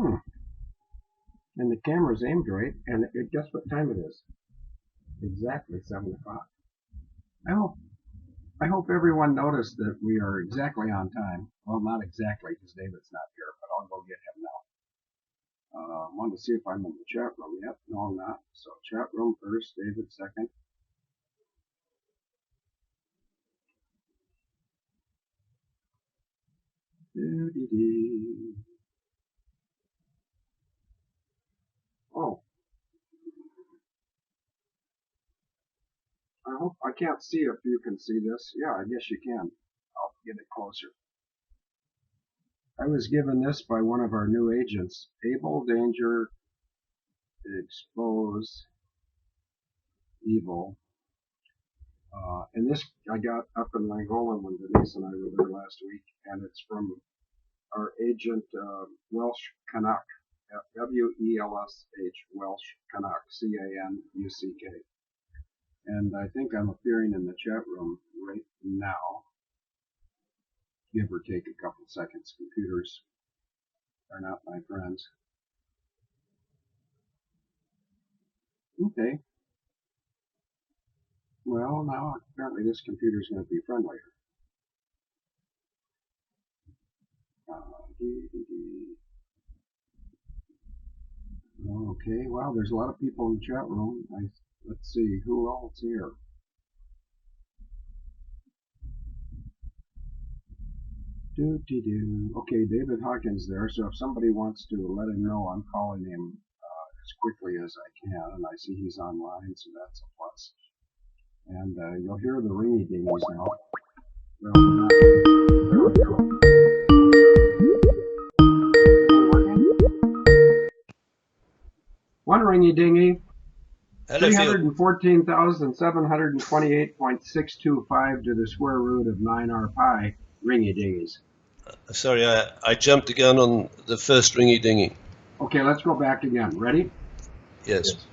Hmm. And the camera's aimed right, and guess what time it is? Exactly 7 o'clock. I hope everyone noticed that we are exactly on time. Well, not exactly, because David's not here, but I'll go get him now. I wanted to see if I'm in the chat room yet. No, I'm not. So chat room first, David second. Oh, I can't see if you can see this. Yeah, I guess you can. I'll get it closer. I was given this by one of our new agents. Abel, danger, expose, evil. And this I got up in Langolan when Denise and I were there last week, and it's from our agent Welsh Canuck, W-E-L-S-H, Welsh Canuck, C-A-N-U-C-K. And I think I'm appearing in the chat room right now, give or take a couple seconds. Computers are not my friends. Okay. Well, now apparently this computer is going to be friendlier. Okay, well, there's a lot of people in the chat room. Let's see, who else here? Okay, David Hawkins there, so if somebody wants to let him know, I'm calling him as quickly as I can, and I see he's online, so that's a plus. And you'll hear the ringy dingies now. Well, there we go. One ringy dingy. 314,728.625 to the square root of 9r pi ringy dingies. Sorry, I jumped the gun on the first ringy dingy. Okay, let's go back again. Ready? Yes.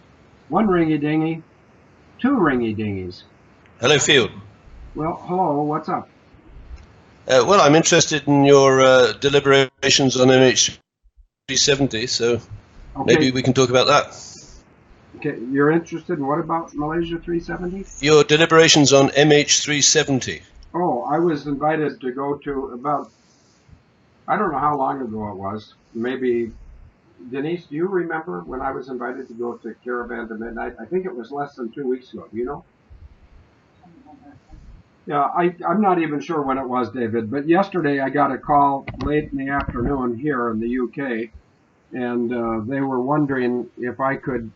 One ringy dingy, two ringy dingies. Hello, Field. Well, hello, what's up? Well, I'm interested in your deliberations on MH370, so okay. Maybe we can talk about that. Okay, you're interested in what about Malaysia 370? Your deliberations on MH370. Oh, I was invited to go to about, I don't know how long ago it was. Maybe, Denise, do you remember when I was invited to go to Caravan to Midnight? I think it was less than 2 weeks ago. Do you know? Yeah, I'm not even sure when it was, David, but yesterday I got a call late in the afternoon here in the UK, and they were wondering if I could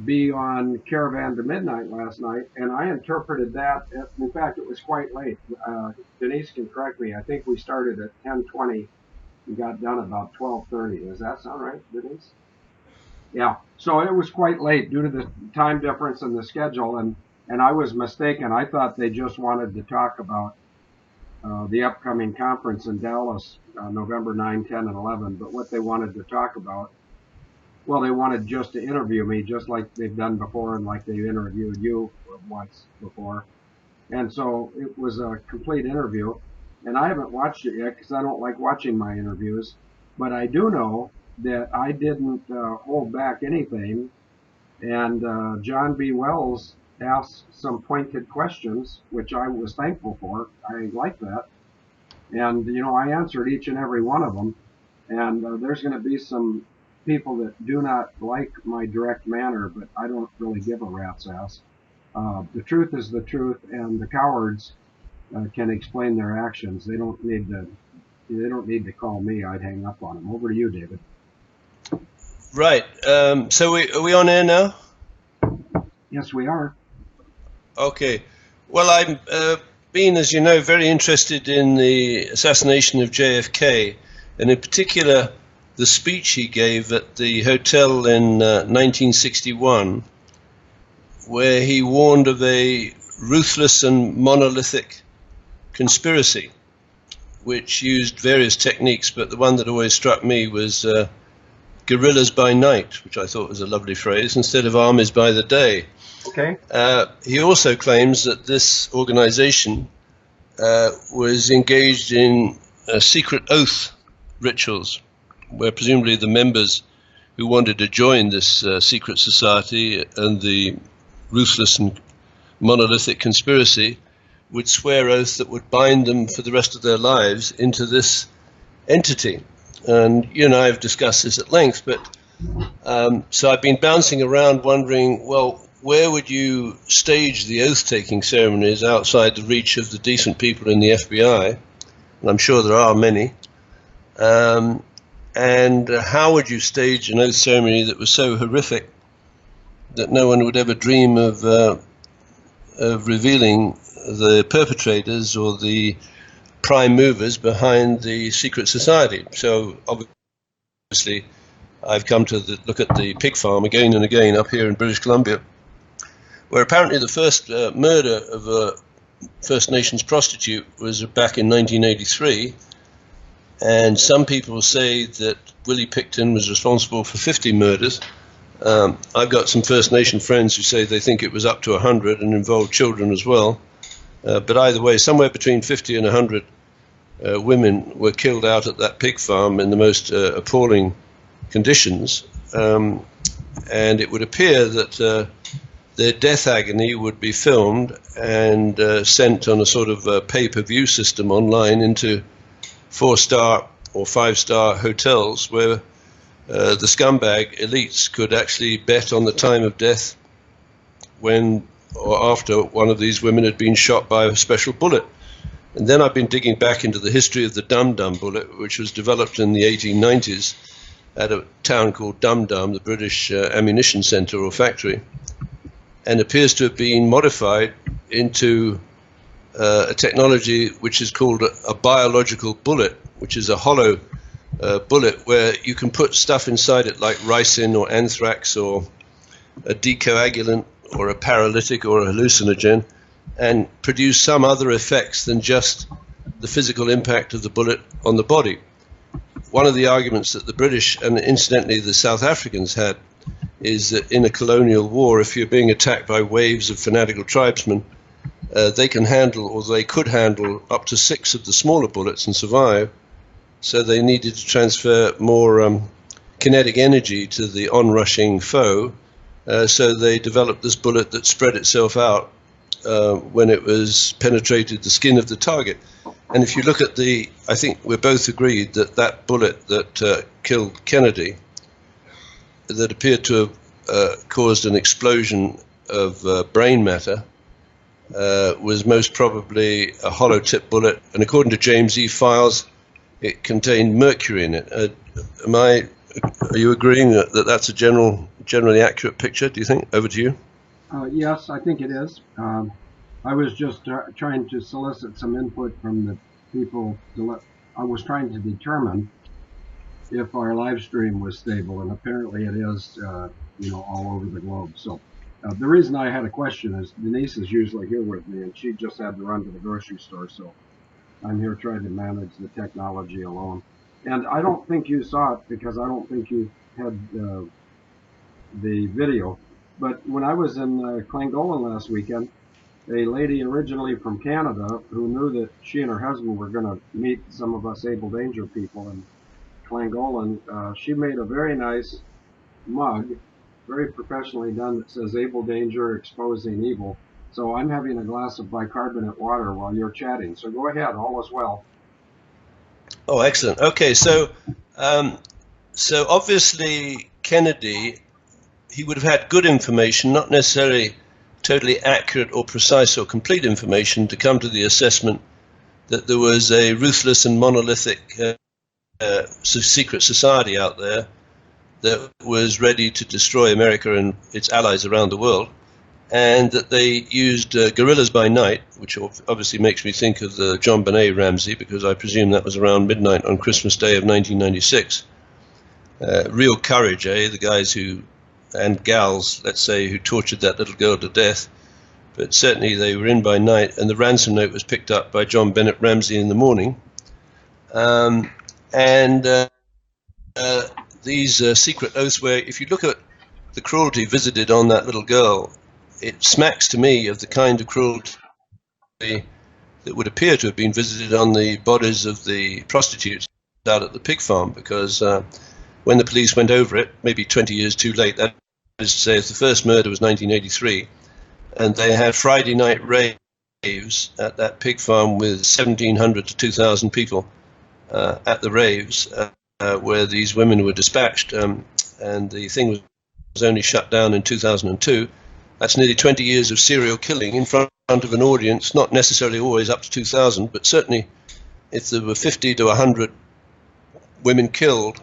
be on Caravan to Midnight last night, and I interpreted that. In fact, it was quite late. Denise can correct me. I think we started at 10:20 and got done about 12:30. Does that sound right, Denise? Yeah. So it was quite late due to the time difference in the schedule, and I was mistaken. I thought they just wanted to talk about the upcoming conference in Dallas, November 9, 10, and 11. But what they wanted to talk about, well, they wanted just to interview me, just like they've done before, and like they've interviewed you once before. And so it was a complete interview. And I haven't watched it yet because I don't like watching my interviews. But I do know that I didn't hold back anything. And John B. Wells asked some pointed questions, which I was thankful for. I like that. And, you know, I answered each and every one of them. And there's going to be some people that do not like my direct manner, but I don't really give a rat's ass. The truth is the truth, and the cowards can explain their actions. They don't need to call me. I'd hang up on them. Over to you, David. Right. So are we on air now? Yes, we are. Okay. Well, I've been, as you know, very interested in the assassination of JFK, and in particular the speech he gave at the hotel in 1961, where he warned of a ruthless and monolithic conspiracy, which used various techniques, but the one that always struck me was guerrillas by night, which I thought was a lovely phrase, instead of armies by the day. Okay. He also claims that this organization was engaged in secret oath rituals, where presumably the members who wanted to join this secret society and the ruthless and monolithic conspiracy would swear oaths that would bind them for the rest of their lives into this entity. And you and I have discussed this at length, but so I've been bouncing around wondering, well, where would you stage the oath-taking ceremonies outside the reach of the decent people in the FBI? And I'm sure there are many. And how would you stage an oath ceremony that was so horrific that no one would ever dream of revealing the perpetrators or the prime movers behind the secret society? So obviously I've come to look at the pig farm again and again up here in British Columbia, where apparently the first murder of a First Nations prostitute was back in 1983, and some people say that Willie Picton was responsible for 50 murders. I've got some First Nation friends who say they think it was up to 100 and involved children as well. But either way, somewhere between 50 and 100 women were killed out at that pig farm in the most appalling conditions. And it would appear that their death agony would be filmed and sent on a sort of pay-per-view system online into 4-star or 5-star hotels where the scumbag elites could actually bet on the time of death when or after one of these women had been shot by a special bullet. And then I've been digging back into the history of the Dum Dum bullet, which was developed in the 1890s at a town called Dum Dum, the British ammunition centre or factory, and appears to have been modified into a technology which is called a biological bullet, which is a hollow bullet where you can put stuff inside it like ricin or anthrax or a decoagulant or a paralytic or a hallucinogen and produce some other effects than just the physical impact of the bullet on the body. One of the arguments that the British and incidentally the South Africans had is that in a colonial war, if you're being attacked by waves of fanatical tribesmen, they can handle, or they could handle, up to 6 of the smaller bullets and survive. So they needed to transfer more kinetic energy to the onrushing foe. So they developed this bullet that spread itself out when it was penetrated the skin of the target. And if you look at I think we're both agreed that that bullet that killed Kennedy, that appeared to have caused an explosion of brain matter, was most probably a hollow tip bullet. And according to James E. files, it contained mercury in it. Are you agreeing that that's a generally accurate picture, do you think? Over to you. Yes, I think it is. I was just trying to solicit some input from the people. I was trying to determine if our live stream was stable, and apparently it is, all over the globe. So the reason I had a question is Denise is usually here with me, and she just had to run to the grocery store, so I'm here trying to manage the technology alone. And I don't think you saw it because I don't think you had the video. But when I was in Clangolan last weekend, a lady originally from Canada who knew that she and her husband were going to meet some of us Able Danger people in Clangolan, she made a very nice mug, very professionally done, that says Able Danger Exposing Evil. So I'm having a glass of bicarbonate water while you're chatting. So go ahead, all is well. Oh, excellent. Okay, so obviously Kennedy, he would have had good information, not necessarily totally accurate or precise or complete information, to come to the assessment that there was a ruthless and monolithic secret society out there that was ready to destroy America and its allies around the world, and that they used guerrillas by night, which obviously makes me think of the John Benet Ramsey, because I presume that was around midnight on Christmas Day of 1996. Real courage, the guys who, and gals, let's say, who tortured that little girl to death. But certainly they were in by night, and the ransom note was picked up by John Bennett Ramsey in the morning. These secret oaths, where if you look at the cruelty visited on that little girl, it smacks to me of the kind of cruelty that would appear to have been visited on the bodies of the prostitutes out at the pig farm, because when the police went over it, maybe 20 years too late, that is to say, if the first murder was 1983, and they had Friday night raves at that pig farm with 1,700 to 2,000 people at the raves, where these women were dispatched, and the thing was only shut down in 2002. That's nearly 20 years of serial killing in front of an audience, not necessarily always up to 2,000, but certainly if there were 50 to 100 women killed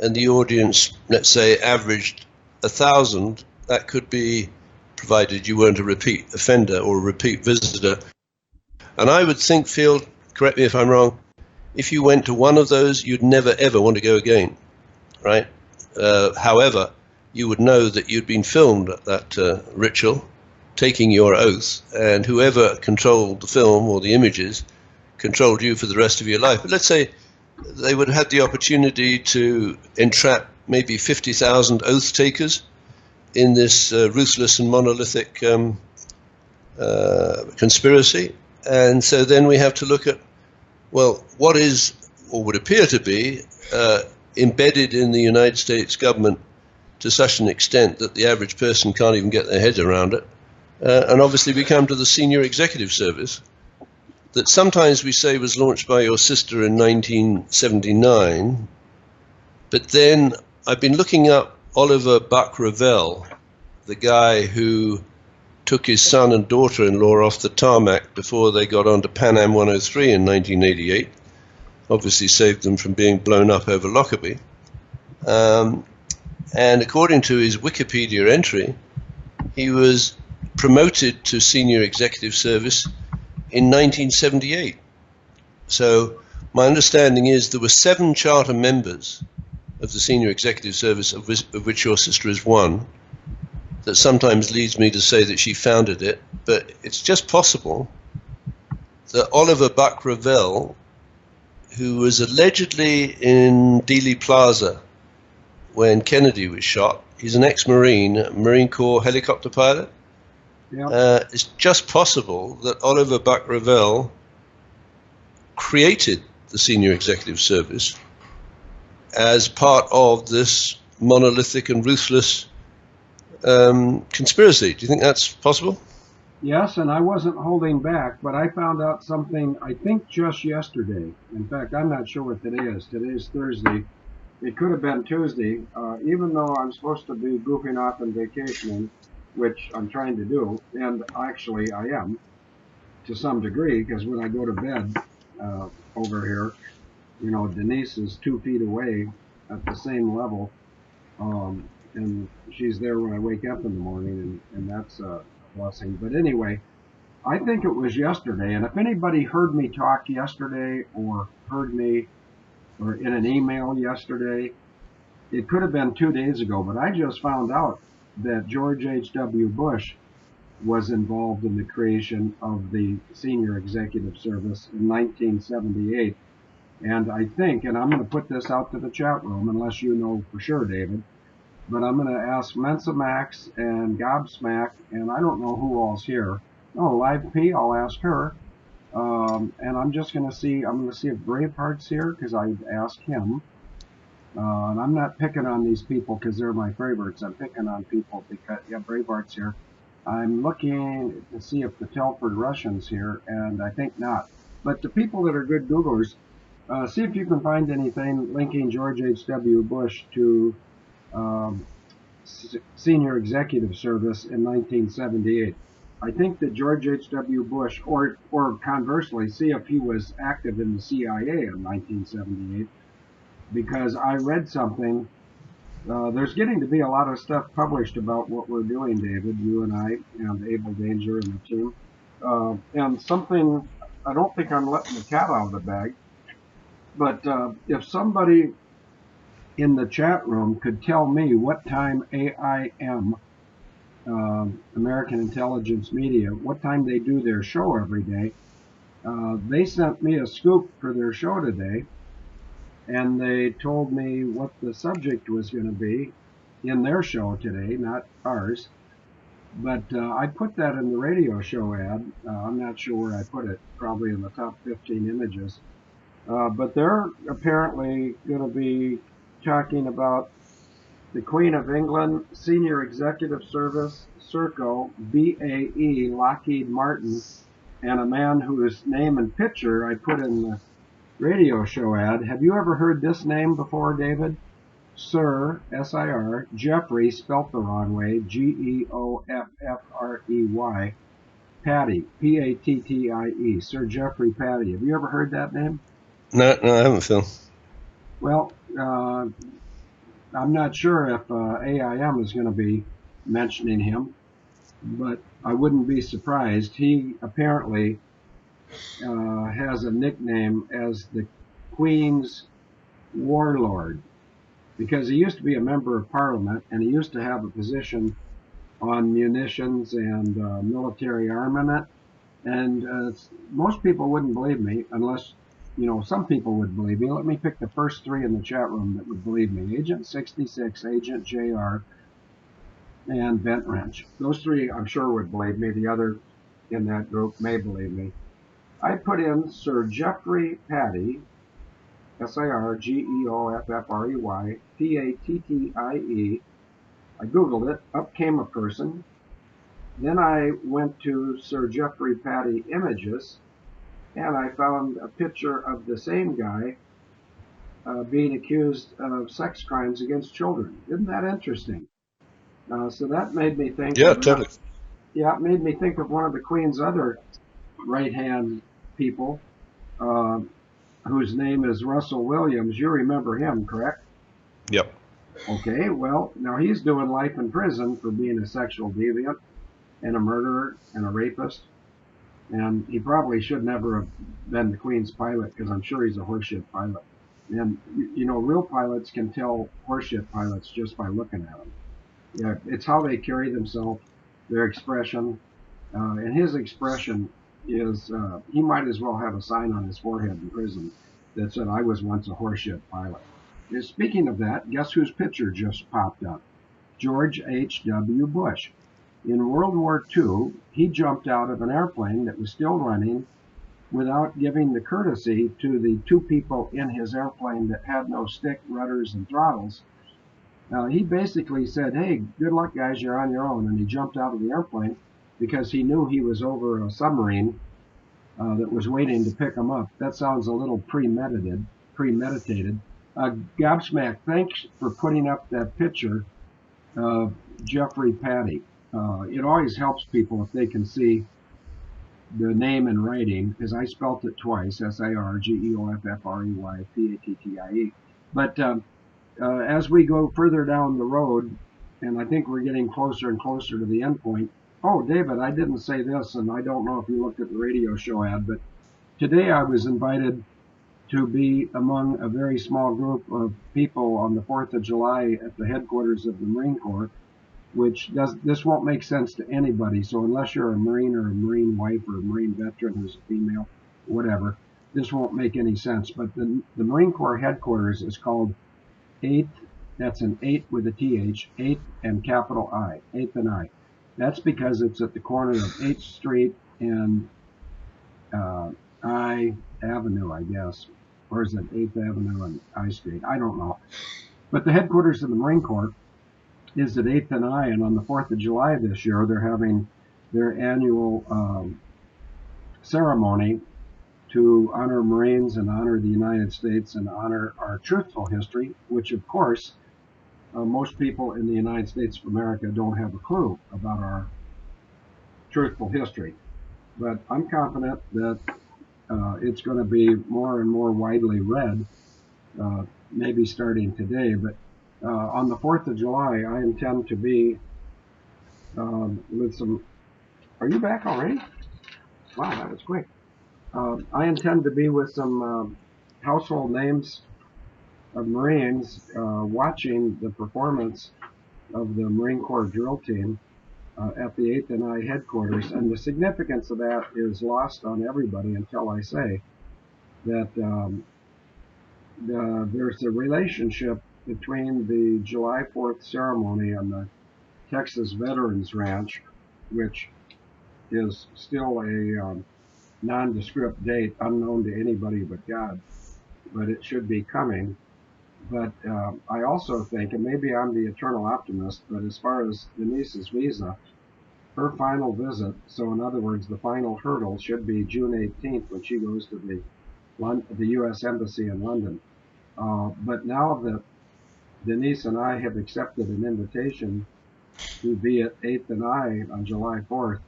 and the audience, let's say, averaged 1,000, that could be, provided you weren't a repeat offender or a repeat visitor. And I would think, Field, correct me if I'm wrong, if you went to one of those, you'd never ever want to go again, right? However, you would know that you'd been filmed at that ritual, taking your oath, and whoever controlled the film or the images controlled you for the rest of your life. But let's say they would have had the opportunity to entrap maybe 50,000 oath takers in this ruthless and monolithic conspiracy. And so then we have to look at, well, what is, or would appear to be, embedded in the United States government to such an extent that the average person can't even get their head around it. And obviously we come to the Senior Executive Service, that sometimes we say was launched by your sister in 1979, but then I've been looking up Oliver Buck Revell, the guy who took his son and daughter-in-law off the tarmac before they got onto Pan Am 103 in 1988, obviously saved them from being blown up over Lockerbie. And according to his Wikipedia entry, he was promoted to Senior Executive Service in 1978. So my understanding is there were 7 charter members of the Senior Executive Service, of which your sister is one. That sometimes leads me to say that she founded it, but it's just possible that Oliver Buck Revell, who was allegedly in Dealey Plaza when Kennedy was shot, he's an ex-Marine, Marine Corps helicopter pilot. Yep. It's just possible that Oliver Buck Revell created the Senior Executive Service as part of this monolithic and ruthless conspiracy. Do you think that's possible? Yes, and I wasn't holding back, but I found out something, I think, just yesterday. In fact, I'm not sure what today is. Today is Thursday. It could have been Tuesday. Even though I'm supposed to be goofing off and vacationing, which I'm trying to do, and actually I am, to some degree, because when I go to bed over here, you know, Denise is 2 feet away at the same level, and she's there when I wake up in the morning, and that's a blessing. But anyway, I think it was yesterday, and if anybody heard me talk yesterday or heard me or in an email yesterday, it could have been 2 days ago, but I just found out that George H.W. Bush was involved in the creation of the Senior Executive Service in 1978. And I think, and I'm going to put this out to the chat room, unless you know for sure, David, but I'm going to ask Mensa Max and Gobsmack, and I don't know who all's here. Oh, Live P, I'll ask her. And I'm just going to see, I'm going to see if Braveheart's here, because I asked him. And I'm not picking on these people because they're my favorites. I'm picking on people because, yeah, Braveheart's here. I'm looking to see if the Telford Russian's here, and I think not. But the people that are good Googlers, see if you can find anything linking George H.W. Bush to Senior Executive Service in 1978. I think that George H.W. Bush, or conversely, see if he was active in the CIA in 1978, because I read something. There's getting to be a lot of stuff published about what we're doing, David, you and I, and Abel Danger and the team. And something, I don't think I'm letting the cat out of the bag, but if somebody in the chat room could tell me what time AIM, American Intelligence Media, what time they do their show every day. They sent me a scoop for their show today, and they told me what the subject was going to be in their show today, not ours. But I put that in the radio show ad. I'm not sure where I put it, probably in the top 15 images. But they're apparently going to be talking about the Queen of England, Senior Executive Service, Serco, BAE, Lockheed Martin, and a man whose name and picture I put in the radio show ad. Have you ever heard this name before, David? Sir, S-I-R, Jeffrey, spelt the wrong way, Geoffrey, Patty, P-A-T-T-I-E, Sir Jeffrey Patty. Have you ever heard that name? No, I haven't, Phil. Well, I'm not sure if AIM is going to be mentioning him, but I wouldn't be surprised. He apparently has a nickname as the Queen's Warlord because he used to be a member of Parliament and he used to have a position on munitions and military armament. And most people wouldn't believe me unless, some people would believe me. Let me pick the first three in the chat room that would believe me. Agent 66, Agent JR, and Bent Wrench. Those three I'm sure would believe me. The other in that group may believe me. I put in Sir Jeffrey Patty, Sirgeoffrey, Pattie. I Googled it. Up came a person. Then I went to Sir Jeffrey Patty Images, and I found a picture of the same guy being accused of sex crimes against children. Isn't that interesting? So that made me think. Yeah, totally. Yeah, it made me think of one of the Queen's other right-hand people, whose name is Russell Williams. You remember him, correct? Yep. Okay, well, now he's doing life in prison for being a sexual deviant and a murderer and a rapist. And he probably should never have been the Queen's pilot because I'm sure he's a horseshit pilot. And, real pilots can tell horseshit pilots just by looking at them. Yeah, it's how they carry themselves, their expression. And his expression is, he might as well have a sign on his forehead in prison that said, "I was once a horseshit pilot." And speaking of that, guess whose picture just popped up? George H.W. Bush. In World War II, he jumped out of an airplane that was still running without giving the courtesy to the two people in his airplane that had no stick, rudders, and throttles. He basically said, "Hey, good luck, guys, you're on your own." And he jumped out of the airplane because he knew he was over a submarine that was waiting to pick him up. That sounds a little premeditated. Gobsmack, thanks for putting up that picture of Jeffrey Patty. It always helps people if they can see the name in writing, because I spelt it twice, Sirgeoffrey, But as we go further down the road, and I think we're getting closer and closer to the end point. Oh, David, I didn't say this, and I don't know if you looked at the radio show ad, but today I was invited to be among a very small group of people on the 4th of July at the headquarters of the Marine Corps, this won't make sense to anybody. So unless you're a Marine or a Marine wife or a Marine veteran who's a female, whatever, this won't make any sense. But the Marine Corps headquarters is called 8th, that's an 8 with a TH, 8th and capital I, 8th and I. That's because it's at the corner of 8th Street and I Avenue, I guess. Or is it 8th Avenue and I Street? I don't know. But the headquarters of the Marine Corps is at 8th and I, and on the 4th of July this year, they're having their annual ceremony to honor Marines and honor the United States and honor our truthful history, which, of course, most people in the United States of America don't have a clue about our truthful history. But I'm confident that it's going to be more and more widely read, maybe starting today. But on the 4th of July, I intend to be with some... Are you back already? Wow, that was quick. I intend to be with some household names of Marines watching the performance of the Marine Corps drill team at the 8th and I headquarters. And the significance of that is lost on everybody until I say that there's a relationship between the July 4th ceremony and the Texas Veterans Ranch, which is still a nondescript date unknown to anybody but God. but it should be coming. But I also think, and maybe I'm the eternal optimist, but as far as Denise's visa, her final visit, so in other words, the final hurdle should be June 18th when she goes to the U.S. Embassy in London. But now that Denise and I have accepted an invitation to be at 8th and I on July 4th,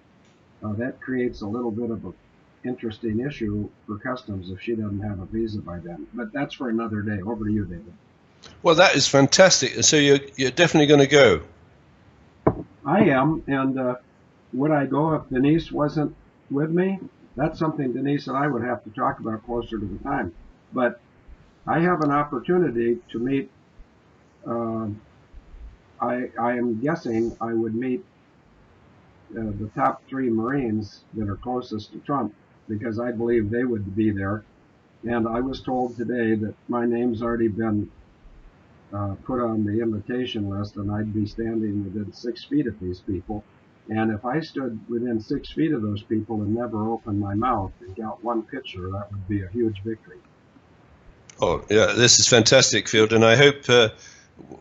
that creates a little bit of an interesting issue for customs if she doesn't have a visa by then. But that's for another day. Over to you, David. Well, that is fantastic. So you're definitely going to go. I am, and would I go if Denise wasn't with me? That's something Denise and I would have to talk about closer to the time. But I have an opportunity to meet, I am guessing I would meet the top 3 Marines that are closest to Trump, because I believe they would be there. And I was told today that my name's already been put on the invitation list, and I'd be standing within 6 feet of these people. And if I stood within 6 feet of those people and never opened my mouth and got one picture, that would be a huge victory. Oh, yeah, this is fantastic, Field, and I hope,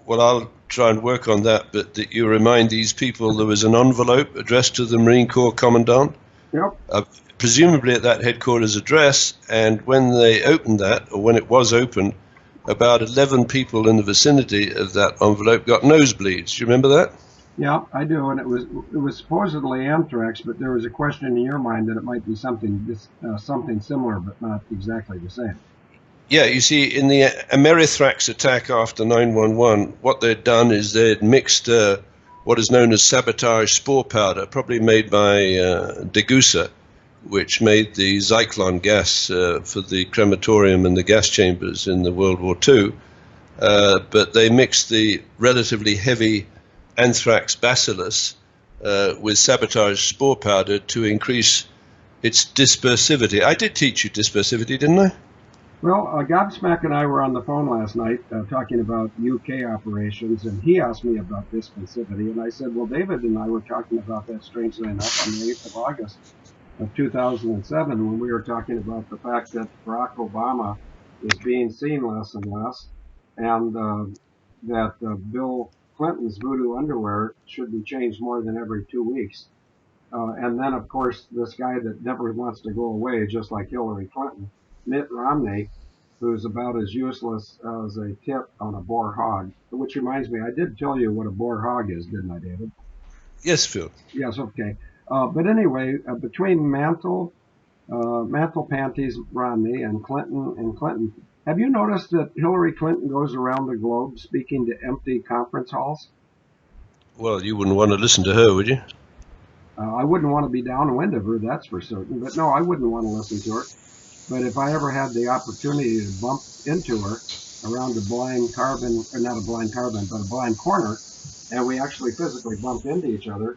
well, I'll try and work on that, but that you remind these people there was an envelope addressed to the Marine Corps Commandant, Yep. Presumably at that headquarters address, and when they opened that, or when it was opened, about 11 people in the vicinity of that envelope got nosebleeds. Do you remember that? Yeah, I do, and it was supposedly anthrax, but there was a question in your mind that it might be something similar, but not exactly the same. Yeah, you see, in the Amerithrax attack after 9/11, what they'd done is they'd mixed what is known as sabotage spore powder, probably made by Degussa, which made the Zyklon gas for the crematorium and the gas chambers in the World War II. But they mixed the relatively heavy anthrax bacillus with sabotage spore powder to increase its dispersivity. I did teach you dispersivity, didn't I? Well, Gobsmack and I were on the phone last night talking about UK operations, and he asked me about dispersivity, and I said, well, David and I were talking about that, strangely enough, on the 8th of August of 2007, when we were talking about the fact that Barack Obama is being seen less and less, and that Bill Clinton's voodoo underwear should be changed more than every 2 weeks. And then, of course, this guy that never wants to go away, just like Hillary Clinton, Mitt Romney, who's about as useless as a tit on a boar hog. Which reminds me, I did tell you what a boar hog is, didn't I, David? Yes, Phil. Yes, okay. But anyway, between Mantle Panties Romney and Clinton, have you noticed that Hillary Clinton goes around the globe speaking to empty conference halls? Well, you wouldn't want to listen to her, would you? I wouldn't want to be downwind of her, that's for certain. But no, I wouldn't want to listen to her. But if I ever had the opportunity to bump into her around a blind carbon, or not a blind carbon, but a blind corner, and we actually physically bumped into each other,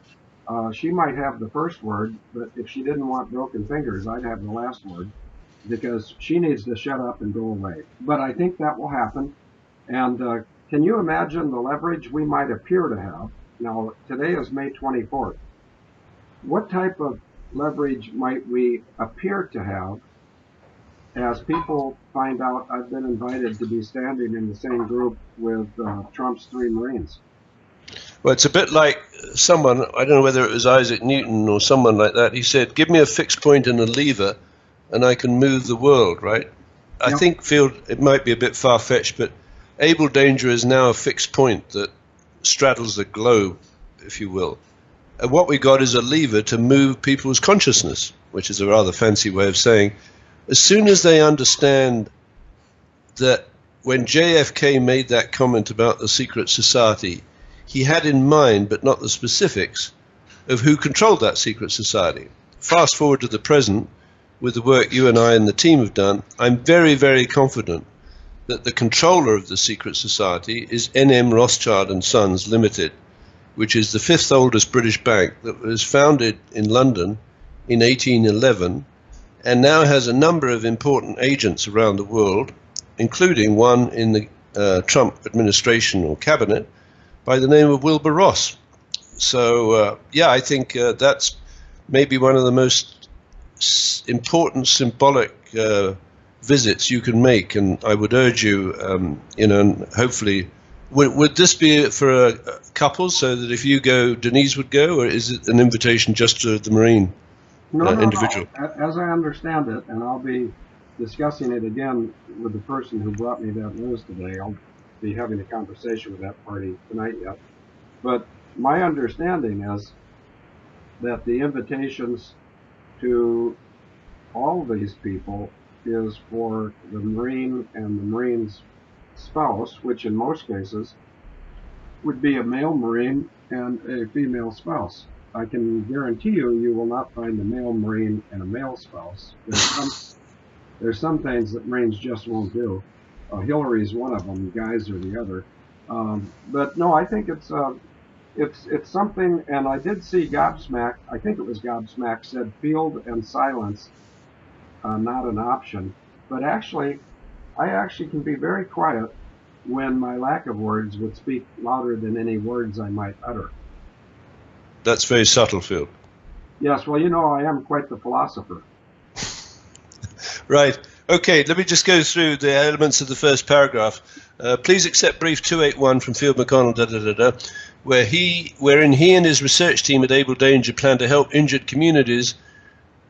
she might have the first word, but if she didn't want broken fingers, I'd have the last word, because she needs to shut up and go away. But I think that will happen. And can you imagine the leverage we might appear to have? Now, today is May 24th. What type of leverage might we appear to have as people find out I've been invited to be standing in the same group with Trump's 3 Marines? Well, it's a bit like someone, I don't know whether it was Isaac Newton or someone like that, he said, give me a fixed point and a lever and I can move the world, right? I think, Field, it might be a bit far-fetched, but Abel Danger is now a fixed point that straddles the globe, if you will. And what we got is a lever to move people's consciousness, which is a rather fancy way of saying, as soon as they understand that when JFK made that comment about the secret society, he had in mind, but not the specifics, of who controlled that secret society. Fast forward to the present, with the work you and I and the team have done, I'm very, very confident that the controller of the secret society is N.M. Rothschild and Sons Limited, which is the 5th oldest British bank that was founded in London in 1811 and now has a number of important agents around the world, including one in the Trump administration or cabinet by the name of Wilbur Ross. So, yeah, I think that's maybe one of the most important symbolic visits you can make, and I would urge you, and hopefully, would this be for couples, so that if you go, Denise would go, or is it an invitation just to the Marine individual? No. As I understand it, and I'll be discussing it again with the person who brought me that news today. I'll be having a conversation with that party tonight yet. But my understanding is that the invitations to all these people is for the Marine and the Marine's spouse, which in most cases would be a male Marine and a female spouse. I can guarantee you will not find a male Marine and a male spouse. There's some things that Marines just won't do. Hillary's one of them. Guys are the other. But no, I think it's something. And I did see Gobsmack. I think it was Gobsmack said field and silence not an option. But actually, I actually can be very quiet when my lack of words would speak louder than any words I might utter. That's very subtle, Phil. Yes, well, I am quite the philosopher. Right. Okay, let me just go through the elements of the first paragraph. Please accept brief 281 from Field McConnell, wherein he and his research team at Abel Danger plan to help injured communities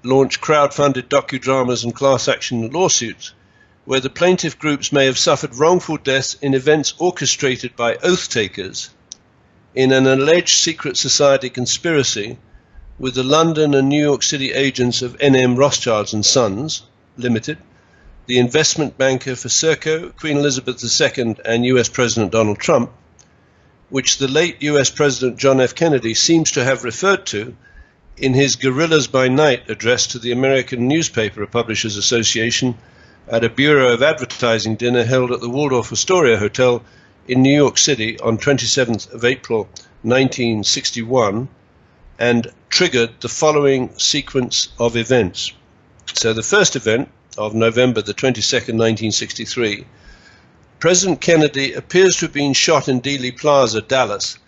launch crowd-funded docudramas and class action lawsuits, where the plaintiff groups may have suffered wrongful deaths in events orchestrated by oath-takers in an alleged secret society conspiracy with the London and New York City agents of N.M. Rothschild and Sons, Limited, the investment banker for Serco, Queen Elizabeth II, and US President Donald Trump, which the late US President John F. Kennedy seems to have referred to in his Guerrillas by Night address to the American Newspaper Publishers Association at a Bureau of Advertising dinner held at the Waldorf Astoria Hotel in New York City on 27th of April 1961, and triggered the following sequence of events. So the first event of November the 22nd, 1963, President Kennedy appears to have been shot in Dealey Plaza, Dallas,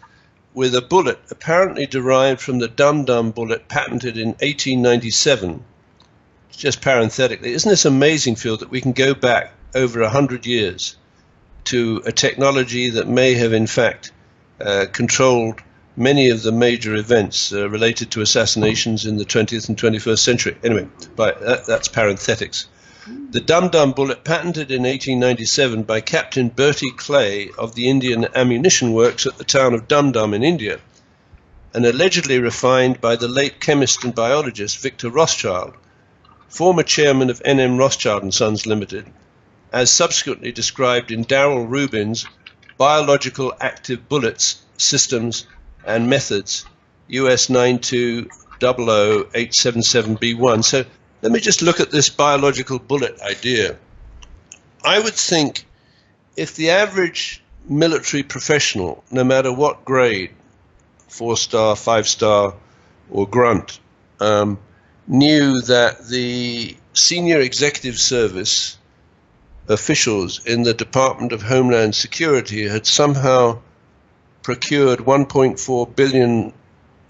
with a bullet apparently derived from the Dum Dum bullet patented in 1897. Just parenthetically, isn't this amazing, Phil, that we can go back over 100 years to a technology that may have in fact controlled many of the major events related to assassinations in the 20th and 21st century. Anyway, that's parenthetics. The Dum Dum bullet, patented in 1897 by Captain Bertie-Clay of the Indian Ammunition Works at the town of Dum Dum in India, and allegedly refined by the late chemist and biologist Victor Rothschild, former chairman of N.M. Rothschild and Sons Limited, as subsequently described in Darrel Rubin's Biological Active Bullets, Systems and Methods, US 9200877B1. So let me just look at this biological bullet idea. I would think if the average military professional, no matter what grade, 4-star, 5-star, or grunt, knew that the senior executive service officials in the Department of Homeland Security had somehow procured 1.4 billion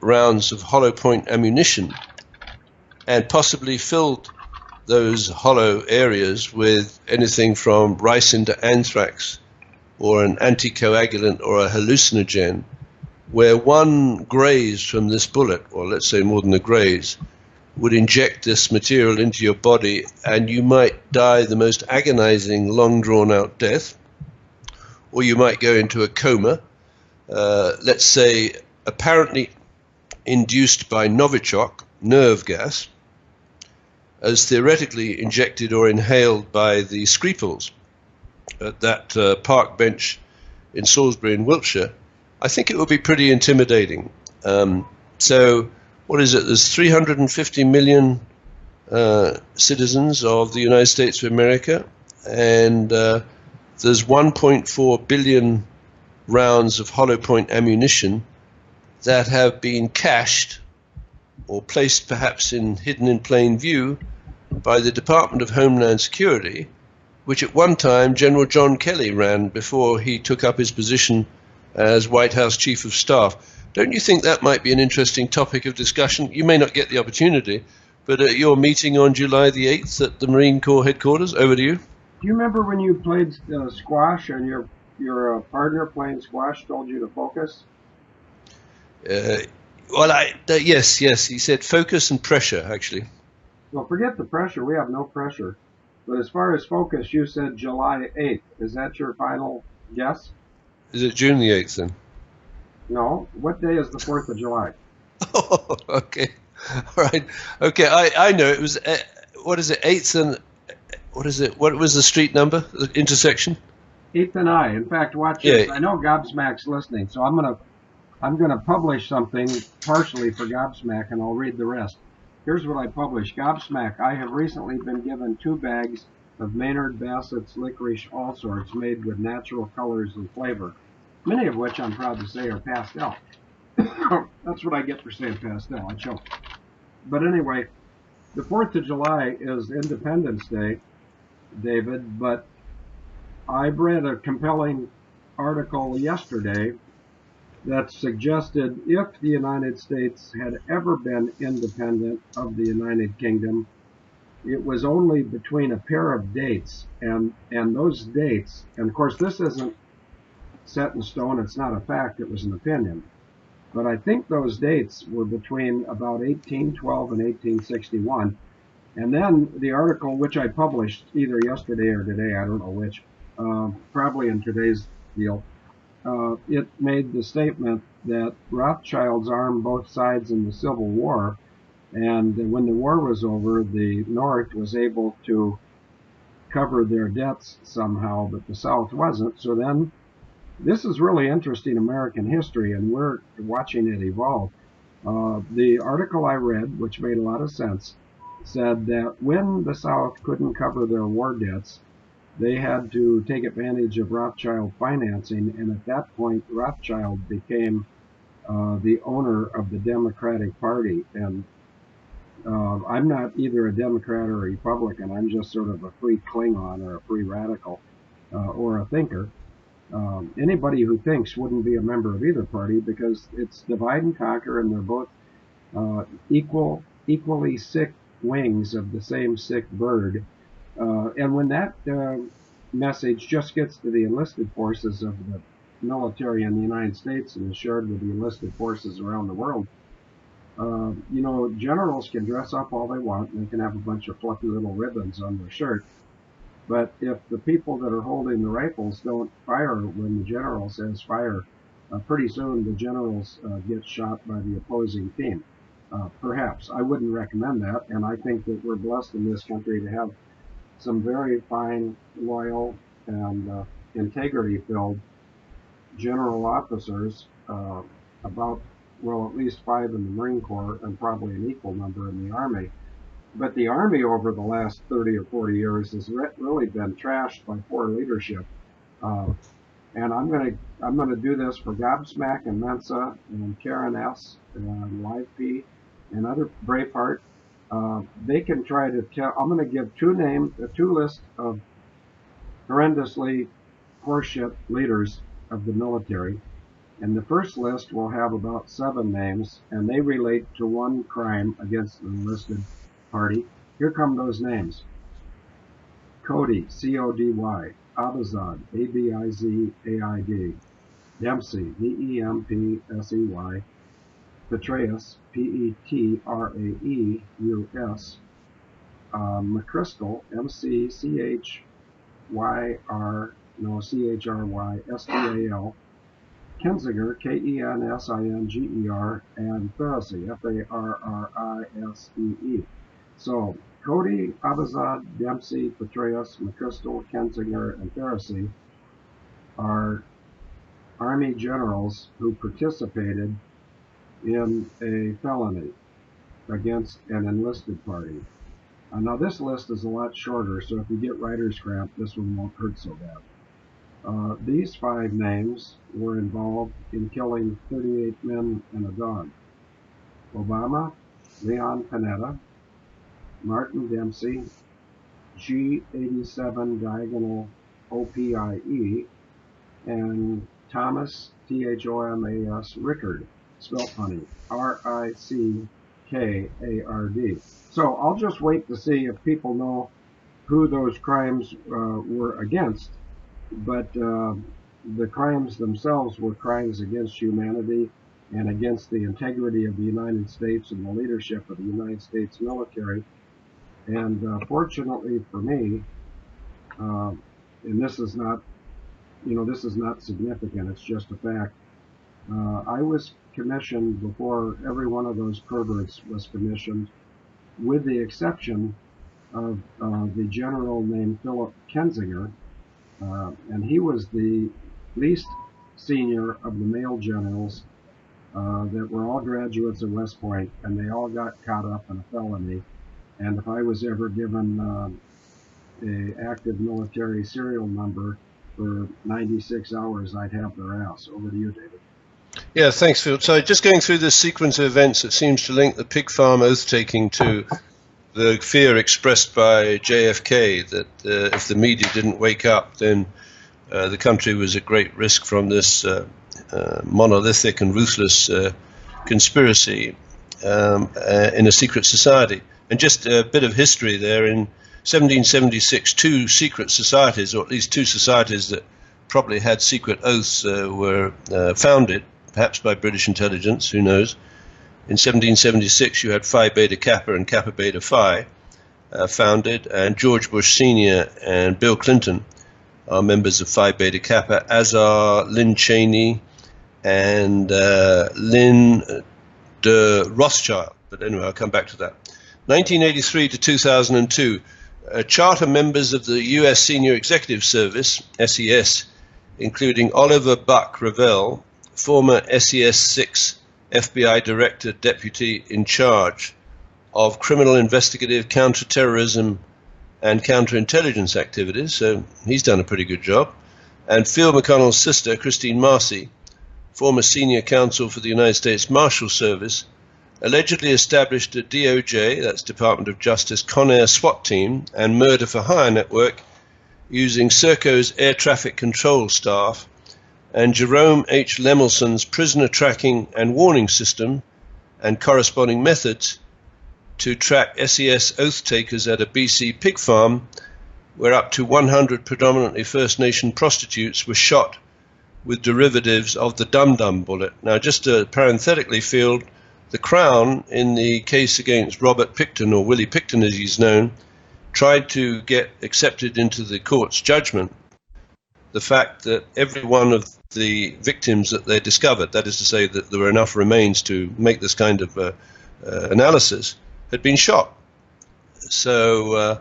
rounds of hollow point ammunition and possibly filled those hollow areas with anything from ricin to anthrax or an anticoagulant or a hallucinogen, where one graze from this bullet, or let's say more than a graze, would inject this material into your body and you might die the most agonizing, long drawn out death, or you might go into a coma, let's say apparently induced by Novichok, nerve gas, as theoretically injected or inhaled by the Skripals at that park bench in Salisbury in Wiltshire. I think it would be pretty intimidating. So what is it? There's 350 million citizens of the United States of America, and there's 1.4 billion rounds of hollow point ammunition that have been cached or placed perhaps hidden in plain view by the Department of Homeland Security, which at one time General John Kelly ran before he took up his position as White House Chief of Staff. Don't you think that might be an interesting topic of discussion? You may not get the opportunity, But at your meeting on July the 8th at the Marine Corps headquarters, over to you. Do you remember when you played squash and your partner playing squash told you to focus? Yes, he said focus and pressure, actually. Well, forget the pressure. We have no pressure. But as far as focus, you said July 8th. Is that your final guess? Is it June the 8th then? No. What day is the 4th of July? Oh, okay. All right. Okay, I know. It was, what is it, 8th and, what is it? What was the street number, the intersection? 8th and I. In fact, watch this. I know Gobsmack's listening, so I'm gonna publish something partially for Gobsmack, and I'll read the rest. Here's what I published. Gobsmack, I have recently been given 2 bags of Maynard Bassett's licorice all sorts made with natural colors and flavor, many of which I'm proud to say are pastel. That's what I get for saying pastel. I choke. But anyway, the 4th of July is Independence Day, David, but I read a compelling article yesterday that suggested if the United States had ever been independent of the United Kingdom, it was only between a pair of dates, and those dates, and of course this isn't set in stone, it's not a fact, it was an opinion, but I think those dates were between about 1812 and 1861. And then the article, which I published either yesterday or today, I don't know which, probably in today's deal, it made the statement that Rothschilds armed both sides in the Civil War, and when the war was over, the North was able to cover their debts somehow, but the South wasn't. So then, this is really interesting American history, and we're watching it evolve. The article I read, which made a lot of sense, said that when the South couldn't cover their war debts, they had to take advantage of Rothschild financing, and at that point, Rothschild became the owner of the Democratic Party. And I'm not either a Democrat or a Republican. I'm just sort of a free Klingon or a free radical or a thinker. Anybody who thinks wouldn't be a member of either party because it's divide and conquer, and they're both equally sick wings of the same sick bird. And when that message just gets to the enlisted forces of the military in the United States and is shared with the enlisted forces around the world, generals can dress up all they want and they can have a bunch of fluffy little ribbons on their shirt. But if the people that are holding the rifles don't fire when the general says fire, pretty soon the generals get shot by the opposing team. Perhaps. I wouldn't recommend that, and I think that we're blessed in this country to have some very fine, loyal, and integrity-filled general officers, at least 5 in the Marine Corps and probably an equal number in the Army. But the Army over the last 30 or 40 years has really been trashed by poor leadership. And I'm gonna do this for Gobsmack and Mensa and Karen S. and Live P and other Braveheart. They can try to tell. I'm going to give 2 lists of horrendously horseshit leaders of the military, and the first list will have about 7 names, and they relate to one crime against the enlisted party. Here come those names: Cody, C-O-D-Y, Abizad, A-B-I-Z-A-I-D, Dempsey, D-E-M-P-S-E-Y, Petraeus, P-E-T-R-A-E-U-S, McChrystal, C-H-R-Y-S-T-A-L, Kensinger, K-E-N-S-I-N-G-E-R, and Pharisee, F-A-R-R-I-S-E-E. So, Cody, Abizad, Dempsey, Petraeus, McChrystal, Kensinger, and Pharisee are Army generals who participated in a felony against an enlisted party. Now this list is a lot shorter, so if you get writer's cramp, this one won't hurt so bad. These 5 names were involved in killing 38 men and a dog: Obama, Leon Panetta, Martin Dempsey, G87 diagonal OPIE, and Thomas, Thomas Rickard, spelled funny, Rickard. K-A-R-D. So I'll just wait to see if people know who those crimes were against. But the crimes themselves were crimes against humanity and against the integrity of the United States and the leadership of the United States military. And fortunately for me, and this is not, this is not significant, it's just a fact, I was commissioned before every one of those perverts was commissioned, with the exception of the general named Philip Kinzinger, and he was the least senior of the male generals that were all graduates of West Point, and they all got caught up in a felony. And if I was ever given a active military serial number for 96 hours, I'd have their ass. Over to you, David. Yeah, thanks, Phil. So just going through this sequence of events that seems to link the pig farm oath-taking to the fear expressed by JFK that if the media didn't wake up, then the country was at great risk from this monolithic and ruthless conspiracy in a secret society. And just a bit of history there. In 1776, two secret societies, or at least two societies that probably had secret oaths, were founded, perhaps by British intelligence, who knows. In 1776, you had Phi Beta Kappa and Kappa Beta Phi founded, and George Bush Sr. and Bill Clinton are members of Phi Beta Kappa, as are Lynn Cheney and Lynn de Rothschild. But anyway, I'll come back to that. 1983 to 2002, charter members of the U.S. Senior Executive Service, SES, including Oliver Buck Revelle, former SES-6 FBI Director Deputy in charge of criminal investigative counterterrorism and counterintelligence activities, so he's done a pretty good job, and Phil McConnell's sister, Christine Marcy, former senior counsel for the United States Marshal Service, allegedly established a DOJ, that's Department of Justice, Con Air SWAT team and murder for hire network using Serco's air traffic control staff and Jerome H. Lemelson's prisoner tracking and warning system and corresponding methods to track SES oath takers at a BC pig farm where up to 100 predominantly First Nation prostitutes were shot with derivatives of the Dum Dum bullet. Now, just parenthetically, Field, the Crown, in the case against Robert Picton, or Willie Picton as he's known, tried to get accepted into the court's judgment the fact that every one of the victims that they discovered, that is to say that there were enough remains to make this kind of analysis, had been shot. So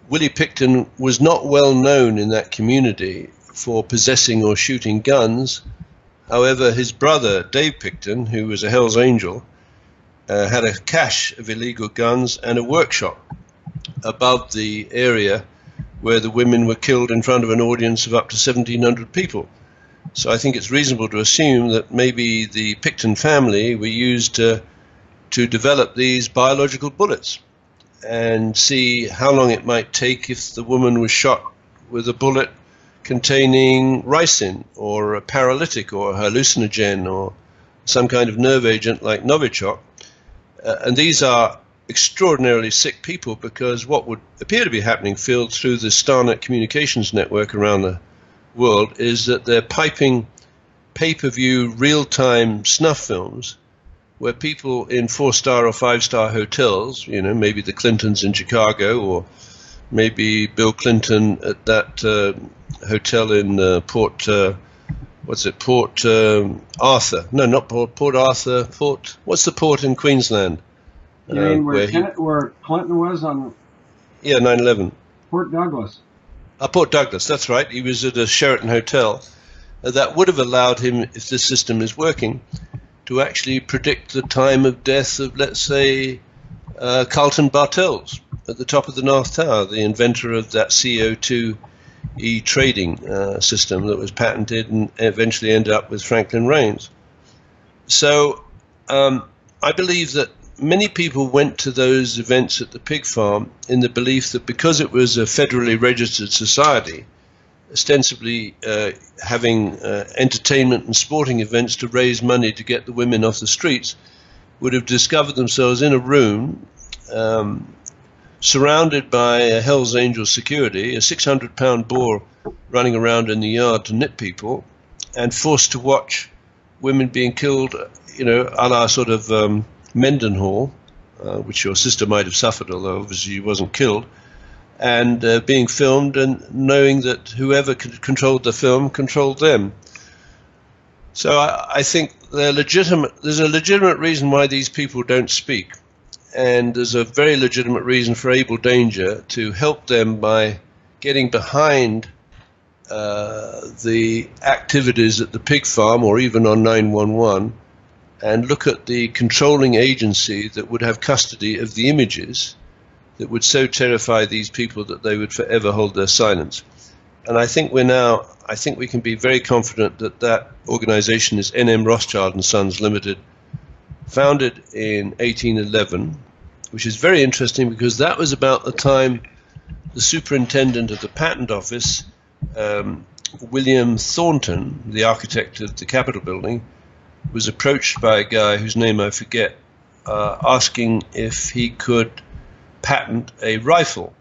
Willie Picton was not well known in that community for possessing or shooting guns. However, his brother, Dave Picton, who was a Hell's Angel, had a cache of illegal guns and a workshop above the area where the women were killed in front of an audience of up to 1,700 people. So I think it's reasonable to assume that maybe the Picton family were used to develop these biological bullets and see how long it might take if the woman was shot with a bullet containing ricin or a paralytic or a hallucinogen or some kind of nerve agent like Novichok. And these are extraordinarily sick people, because what would appear to be happening, Phil, through the Starnet communications network around the world is that they're piping pay-per-view real-time snuff films where people in 4-star or 5-star hotels, maybe the Clintons in Chicago, or maybe Bill Clinton at that hotel in Port Arthur. No, not Port Arthur. What's the port in Queensland? You mean where Clinton was on? Yeah, 9/11. Port Douglas. Port Douglas, that's right. He was at a Sheraton hotel. That would have allowed him, if this system is working, to actually predict the time of death of, let's say, Carlton Bartels at the top of the North Tower, the inventor of that CO2 trading system that was patented and eventually ended up with Franklin Rains. So I believe that many people went to those events at the pig farm in the belief that because it was a federally registered society, ostensibly having entertainment and sporting events to raise money to get the women off the streets, would have discovered themselves in a room surrounded by a Hell's Angel security, a 600-pound boar running around in the yard to nip people, and forced to watch women being killed, you know, a la sort of Mendenhall, which your sister might have suffered, although obviously she wasn't killed, and being filmed and knowing that whoever controlled the film controlled them. So I think there's a legitimate reason why these people don't speak. And there's a very legitimate reason for Abel Danger to help them by getting behind the activities at the pig farm or even on 911 and look at the controlling agency that would have custody of the images that would so terrify these people that they would forever hold their silence. And I think we can be very confident that that organization is N.M. Rothschild and Sons Limited, founded in 1811, which is very interesting because that was about the time the superintendent of the patent office, William Thornton, the architect of the Capitol building, was approached by a guy whose name I forget, asking if he could patent a rifle.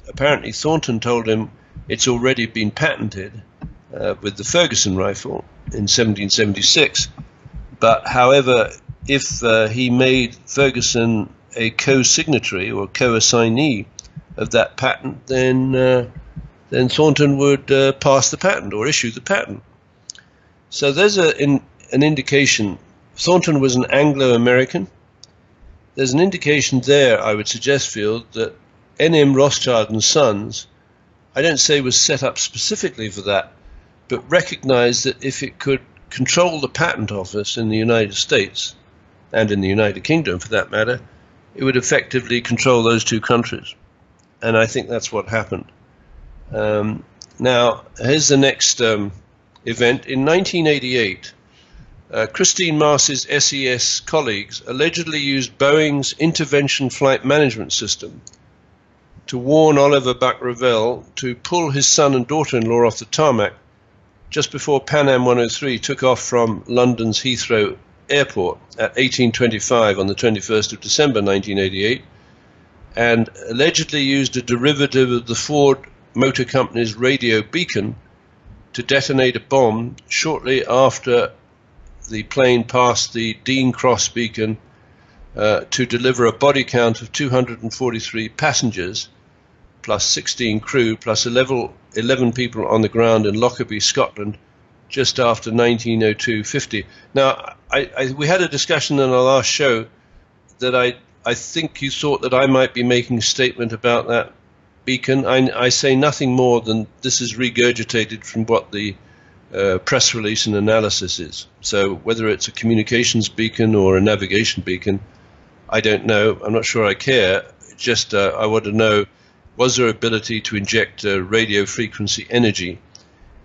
Apparently Thornton told him it's already been patented with the Ferguson rifle in 1776, but however, if he made Ferguson a co-signatory or co-assignee of that patent, then Thornton would pass the patent or issue the patent. So there's an indication. Thornton was an Anglo-American. There's an indication there, I would suggest, Field, that N.M. Rothschild and Sons, I don't say was set up specifically for that, but recognized that if it could control the patent office in the United States, and in the United Kingdom for that matter, it would effectively control those two countries. And I think that's what happened. Now, here's the next event. In 1988, Christine Mars's SES colleagues allegedly used Boeing's Intervention Flight Management System to warn Oliver Buck Revell to pull his son and daughter-in-law off the tarmac just before Pan Am 103 took off from London's Heathrow Airport at 18:25 on the 21st of December 1988, and allegedly used a derivative of the Ford Motor Company's radio beacon to detonate a bomb shortly after the plane passed the Dean Cross beacon to deliver a body count of 243 passengers plus 16 crew plus 11 people on the ground in Lockerbie, Scotland, just after 1902-50. Now, we had a discussion in our last show that I think you thought that I might be making a statement about that beacon. I say nothing more than this is regurgitated from what the press release and analysis is. So whether it's a communications beacon or a navigation beacon, I don't know. I'm not sure I care. Just I want to know, was there ability to inject radio frequency energy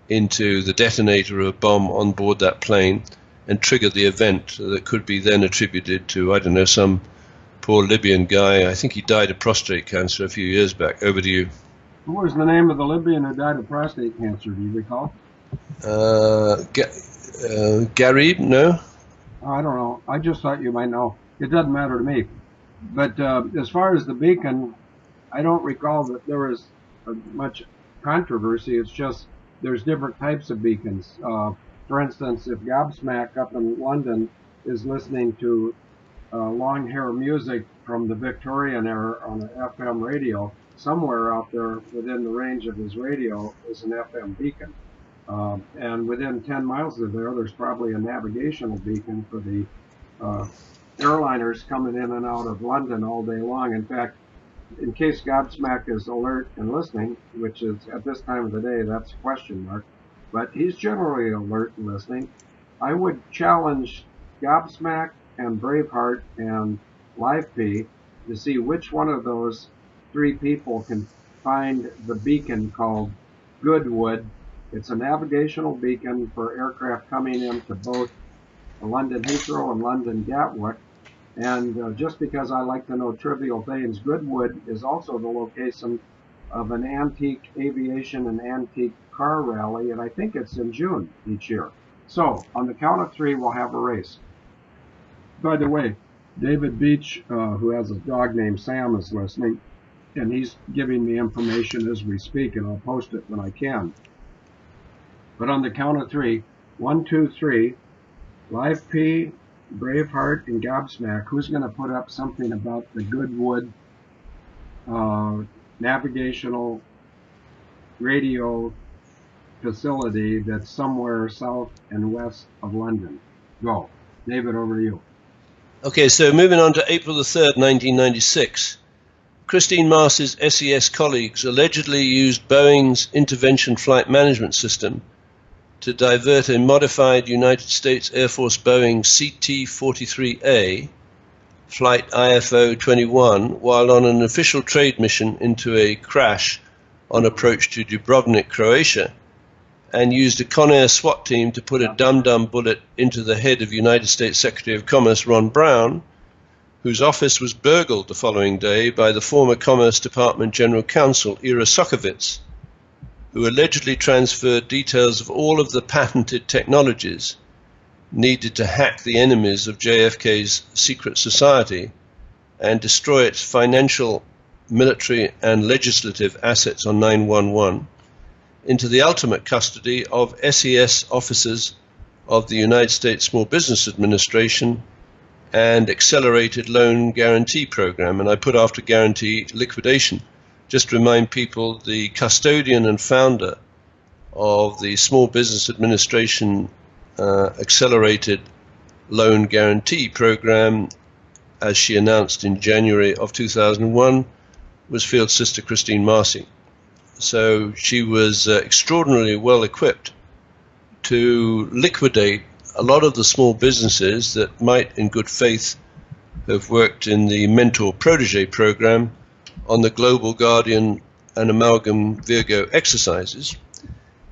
into the detonator of a bomb on board that plane and trigger the event that could be then attributed to, I don't know, some poor Libyan guy. I think he died of prostate cancer a few years back. Over to you. What was the name of the Libyan who died of prostate cancer? Do you recall? Gary? No? I don't know. I just thought you might know. It doesn't matter to me. But as far as the beacon, I don't recall that there was much controversy. It's just there's different types of beacons. For instance, if Gobsmack up in London is listening to long hair music from the Victorian era on an FM radio, somewhere out there within the range of his radio is an FM beacon. And within 10 miles of there, there's probably a navigational beacon for the airliners coming in and out of London all day long. In fact, in case Godsmack is alert and listening, which is at this time of the day, that's a question mark, but he's generally alert and listening, I would challenge Gobsmack and Braveheart and Live P to see which one of those three people can find the beacon called Goodwood. It's a navigational beacon for aircraft coming into both London Heathrow and London Gatwick. And just because I like to know trivial things, Goodwood is also the location of an antique aviation and antique car rally, and I think it's in June each year. So on the count of three, we'll have a race. By the way, David Beach, who has a dog named Sam, is listening, and he's giving me information as we speak, and I'll post it when I can. But on the count of three, 1, 2, 3, Live P, Braveheart, and Gobsmack, who's going to put up something about the Goodwood navigational radio facility that's somewhere south and west of London? Go. David, over to you. Okay, so moving on to April the 3rd, 1996. Christine Mars's SES colleagues allegedly used Boeing's Intervention Flight Management System to divert a modified United States Air Force Boeing CT-43A, flight IFO-21, while on an official trade mission into a crash on approach to Dubrovnik, Croatia, and used a Conair SWAT team to put a Dum Dum bullet into the head of United States Secretary of Commerce Ron Brown, whose office was burgled the following day by the former Commerce Department General Counsel Ira Sokovitz, who allegedly transferred details of all of the patented technologies needed to hack the enemies of JFK's secret society and destroy its financial, military, and legislative assets on 9/11 into the ultimate custody of SES officers of the United States Small Business Administration and Accelerated Loan Guarantee Program, and I put after guarantee liquidation. Just to remind people, the custodian and founder of the Small Business Administration Accelerated Loan Guarantee Program, as she announced in January of 2001, was Field Sister Christine Marcy. So she was extraordinarily well equipped to liquidate a lot of the small businesses that might, in good faith, have worked in the mentor-protege program on the Global Guardian and Amalgam Virgo exercises.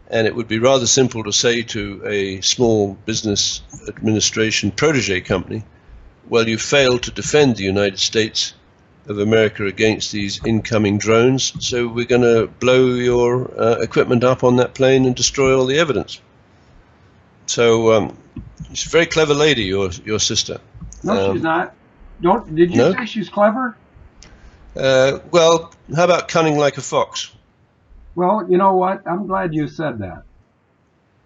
And it would be rather simple to say to a small business administration protege company, well, you failed to defend the United States of America against these incoming drones, so we're going to blow your equipment up on that plane and destroy all the evidence. So she's a very clever lady, your sister. No, she's not. Did you say she's clever? Well, how about cunning like a fox? Well, you know what? I'm glad you said that.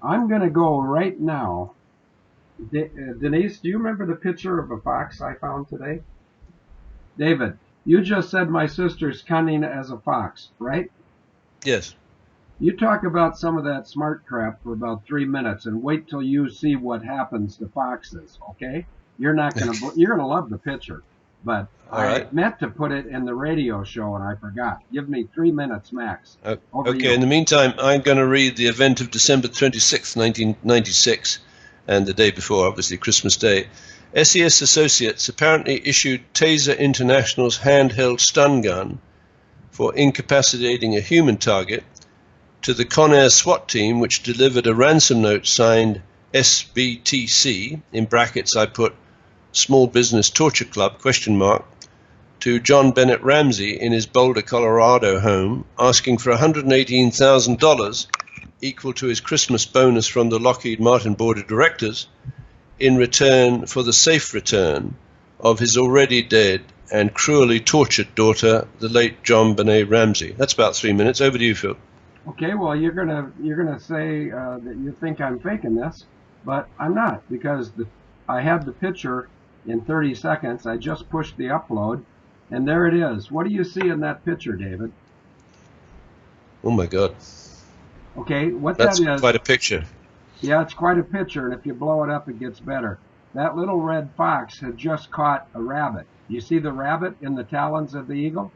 I'm going to go right now. Denise, do you remember the picture of a fox I found today? David, you just said my sister's cunning as a fox, right? Yes. You talk about some of that smart crap for about 3 minutes and wait till you see what happens to foxes, okay? You're gonna love the picture. But I meant to put it in the radio show and I forgot. Give me 3 minutes max. Okay, in the meantime, I'm going to read the event of December 26, 1996, and the day before, obviously, Christmas Day. SES Associates apparently issued Taser International's handheld stun gun for incapacitating a human target to the Conair SWAT team, which delivered a ransom note signed SBTC, in brackets I put Small Business Torture Club, ? To John Bennett Ramsey in his Boulder, Colorado home, asking for $118,000, equal to his Christmas bonus from the Lockheed Martin Board of Directors, in return for the safe return of his already dead and cruelly tortured daughter, the late John Benet Ramsey. That's about 3 minutes. Over to you, Phil. Okay, well, you're gonna say that you think I'm faking this, but I'm not, because I had the picture in 30 seconds. I just pushed the upload, and there it is. What do you see in that picture, David? Oh my God. Okay, That's that is? Quite a picture. Yeah, it's quite a picture, and if you blow it up, it gets better. That little red fox had just caught a rabbit. You see the rabbit in the talons of the eagle?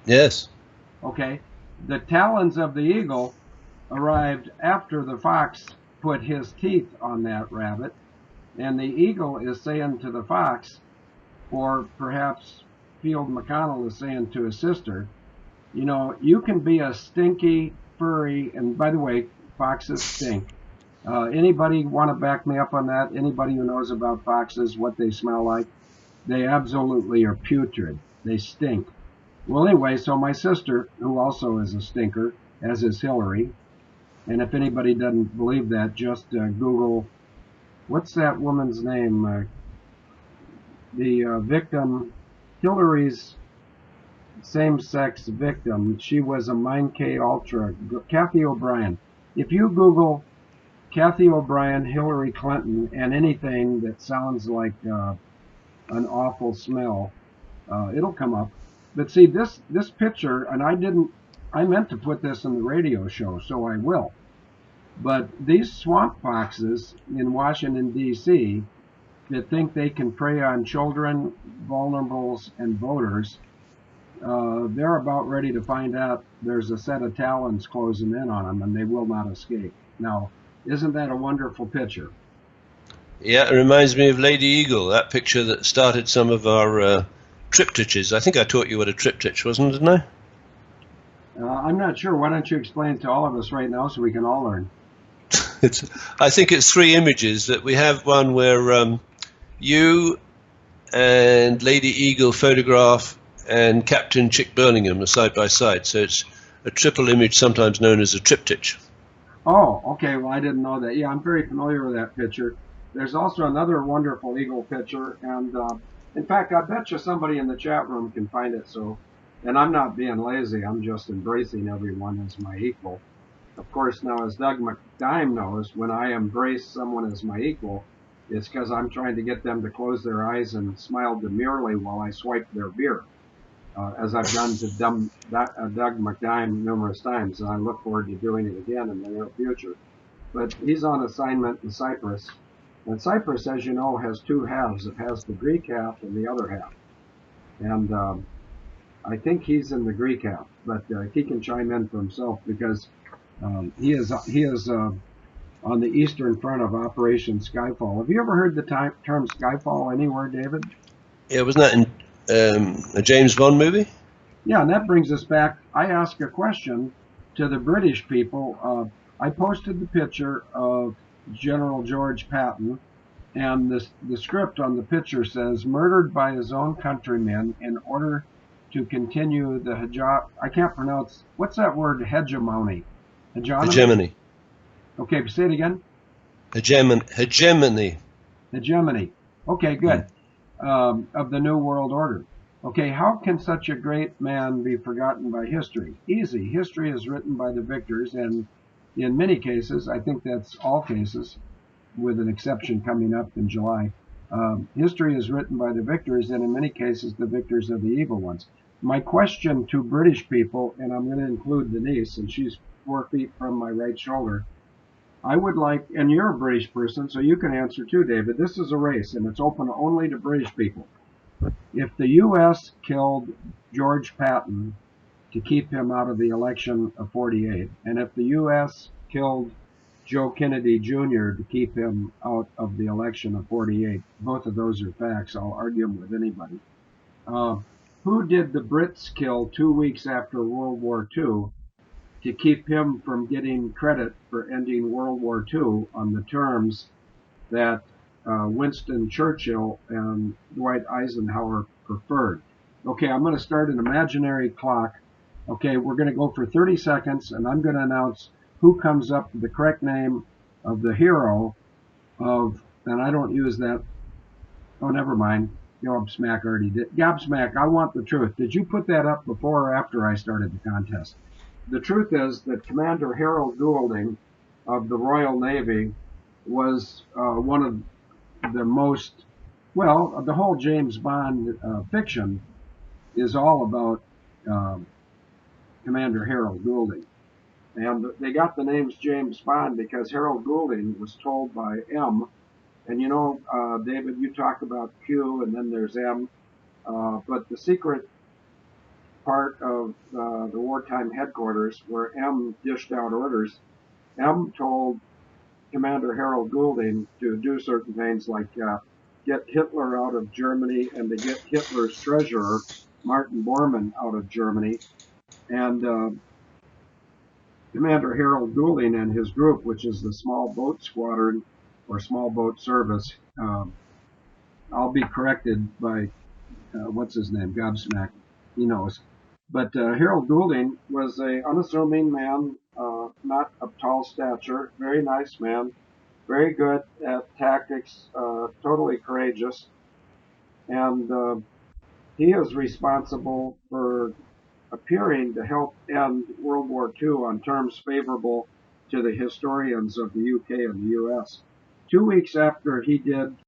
Yes. Okay. The talons of the eagle arrived after the fox put his teeth on that rabbit, and the eagle is saying to the fox, or perhaps Field McConnell is saying to his sister, you know, you can be a stinky, furry, and by the way, foxes stink. Anybody want to back me up on that? Anybody who knows about foxes, what they smell like? They absolutely are putrid. They stink. Well, anyway, so my sister, who also is a stinker, as is Hillary, and if anybody doesn't believe that, just Google, what's that woman's name? the victim, Hillary's same-sex victim, she was a Mind K Ultra, Kathy O'Brien. If you Google Kathy O'Brien, Hillary Clinton, and anything that sounds like an awful smell, it'll come up. But see, this picture, and I meant to put this in the radio show, so I will. But these swamp foxes in Washington, D.C., that think they can prey on children, vulnerables, and voters, they're about ready to find out there's a set of talons closing in on them, and they will not escape. Now, isn't that a wonderful picture? Yeah, it reminds me of Lady Eagle, that picture that started some of our triptychs. I think I taught you what a triptych was, didn't I? I'm not sure. Why don't you explain to all of us right now so we can all learn? I think it's 3 images. That we have one where you and Lady Eagle photograph and Captain Chick Burlingham are side by side. So it's a triple image, sometimes known as a triptych. Oh, okay. Well, I didn't know that. Yeah, I'm very familiar with that picture. There's also another wonderful eagle picture, and in fact, I bet you somebody in the chat room can find it. So, and I'm not being lazy. I'm just embracing everyone as my equal. Of course, now as Doug McDime knows, when I embrace someone as my equal, it's because I'm trying to get them to close their eyes and smile demurely while I swipe their beer, as I've done to Doug McDime numerous times, and I look forward to doing it again in the near future. But he's on assignment in Cyprus, and Cyprus, as you know, has 2 halves. It has the Greek half and the other half, and I think he's in the Greek half, but he can chime in for himself because he is on the eastern front of Operation Skyfall. Have you ever heard the term Skyfall anywhere, David? Yeah, wasn't that in a James Bond movie? Yeah, and that brings us back. I asked a question to the British people. I posted the picture of General George Patton, and the script on the picture says, murdered by his own countrymen in order to continue the I can't pronounce, what's that word, hegemony? Hegemony. Okay, say it again. Hegemony. Hegemony. Okay, good. Of the New World Order. Okay, how can such a great man be forgotten by history? Easy. History is written by the victors, and in many cases, I think that's all cases, with an exception coming up in July, history is written by the victors, and in many cases, the victors are the evil ones. My question to British people, and I'm going to include Denise, and she's 4 feet from my right shoulder, I would like, and you're a British person, so you can answer too, David. This is a race, and it's open only to British people. If the U.S. killed George Patton to keep him out of the election of 48, and if the U.S. killed Joe Kennedy Jr. to keep him out of the election of 48, both of those are facts. I'll argue them with anybody. Who did the Brits kill 2 weeks after World War II to keep him from getting credit for ending World War II on the terms that Winston Churchill and Dwight Eisenhower preferred? Okay, I'm going to start an imaginary clock. Okay, we're going to go for 30 seconds, and I'm going to announce who comes up with the correct name of the hero of, and I don't use that, oh, never mind. Gobsmack already did. Gobsmack, I want the truth. Did you put that up before or after I started the contest? The truth is that Commander Harold Goulding of the Royal Navy was one of the most, well, the whole James Bond fiction is all about Commander Harold Goulding. And they got the names James Bond because Harold Goulding was told by M, and you know, David, you talk about Q and then there's M, but the secret part of the wartime headquarters where M dished out orders, M told Commander Harold Goulding to do certain things like get Hitler out of Germany and to get Hitler's treasurer, Martin Bormann, out of Germany. And Commander Harold Goulding and his group, which is the Small Boat Squadron or Small Boat Service, I'll be corrected by, what's his name, Gobsmack, he knows. But Harold Goulding was an unassuming man, not of tall stature, very nice man, very good at tactics, totally courageous. and he is responsible for appearing to help end World War II on terms favorable to the historians of the UK and the US. 2 weeks after he did